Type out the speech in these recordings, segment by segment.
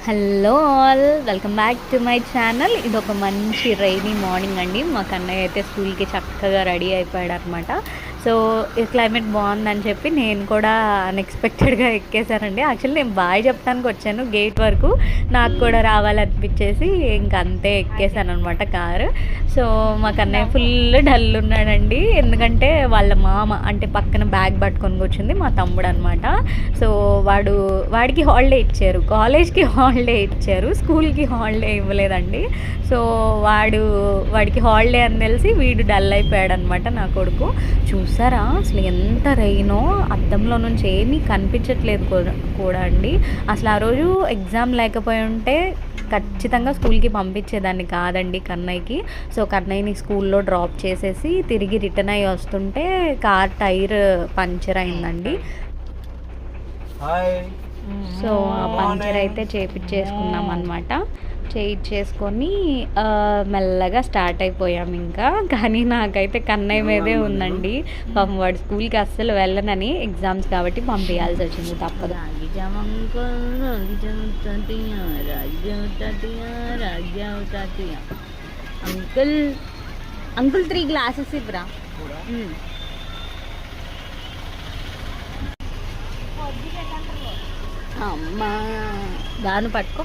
Hello all, welcome back to my channel. ఇది ఒక మంచి రైనీ మార్నింగ్ అండి. మా కన్నయ్య అయితే స్కూల్కి చక్కగా రెడీ అయిపోయాడు అనమాట. సో ఈ క్లైమేట్ బాగుందని చెప్పి నేను కూడా అన్ఎక్స్పెక్టెడ్గా ఎక్కేసానండి. యాక్చువల్లీ నేను బాయ్ చెప్పడానికి వచ్చాను గేట్ వరకు, నాకు కూడా రావాలనిపించేసి ఇంక అంతే ఎక్కేసాను అనమాట కారు. సో మా కన్నయ్య ఫుల్ డల్ ఉన్నాడండి, ఎందుకంటే వాళ్ళ మామ అంటే పక్కన బ్యాగ్ పట్టుకొని కూర్చుంది మా తమ్ముడు అనమాట. సో వాడికి హాలిడే ఇచ్చారు, కాలేజ్కి హాలిడే ఇచ్చారు, స్కూల్కి హాలిడే ఇవ్వలేదండి. సో వాడికి హాలిడే అని తెలిసి వీడు డల్ అయిపోయాడు అనమాట నా కొడుకు. చూసారా అసలు ఎంత రైనో, అద్దంలో నుంచి ఏమీ కనిపించట్లేదు కూడా అండి. అసలు ఆ రోజు ఎగ్జామ్ లేకపోయి ఉంటే ఖచ్చితంగా స్కూల్కి పంపించేదాన్ని కాదండి కన్నయ్యకి. సో కన్నయ్యని స్కూల్లో డ్రాప్ చేసేసి తిరిగి రిటర్న్ అయ్యి వస్తుంటే కార్ టైర్ పంచర్ అయిందండి. సో ఆ పంచర్ అయితే చేయించేసుకున్నాం అనమాట. చేయించేసుకొని మెల్లగా స్టార్ట్ అయిపోయాం ఇంకా. కానీ నాకైతే కన్నయ్య మీదే ఉందండి. పాపం వాడు స్కూల్కి అస్సలు వెళ్ళనని, ఎగ్జామ్స్ కాబట్టి పంపించాల్సి వచ్చింది, తప్పదు. అంకుల్ అంకుల్ 3 గ్లాసెస్ ఇవ్వరా. అమ్మా దాన్ని పట్టుకో.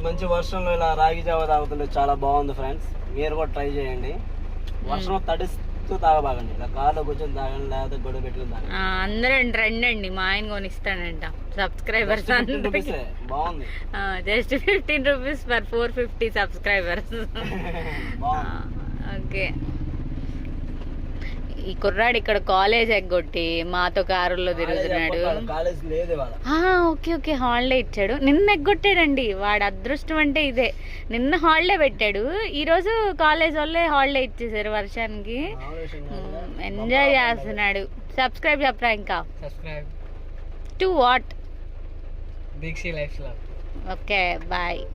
మంచి వర్షంలో ఇలా రాగి జావ తాగుతుంటే చాలా బాగుంది ఫ్రెండ్స్. మీరు కూడా ట్రై చేయండి. వర్షం తడిస్తూ తాగబాగండి, ఇలా కార్లో కూర్చొని తాగండి, లేకపోతే గొడవ పెట్టుకుని తాగండి. అందరూ రండి అండి, మా ఆయన కొనిస్తాడంట. సబ్స్క్రైబర్స్ బాగుంది, just 15 rupees for 450 subscribers. Okay, ఈ కుర్రాడు ఇక్కడ కాలేజ్ ఎగ్గొట్టి మాతో కారులో తిరుగుతున్నాడు. ఓకే ఓకే, హాలిడే ఇచ్చాడు. నిన్న ఎగ్గొట్టాడండి వాడు. అదృష్టం అంటే ఇదే, నిన్న హాలిడే పెట్టాడు, ఈరోజు కాలేజ్ వాళ్ళే హాలిడే ఇచ్చేసారు వర్షానికి. ఎంజాయ్ చేస్తున్నాడు. సబ్స్క్రైబ్ చెప్పరా ఇంకా. To what? Okay bye.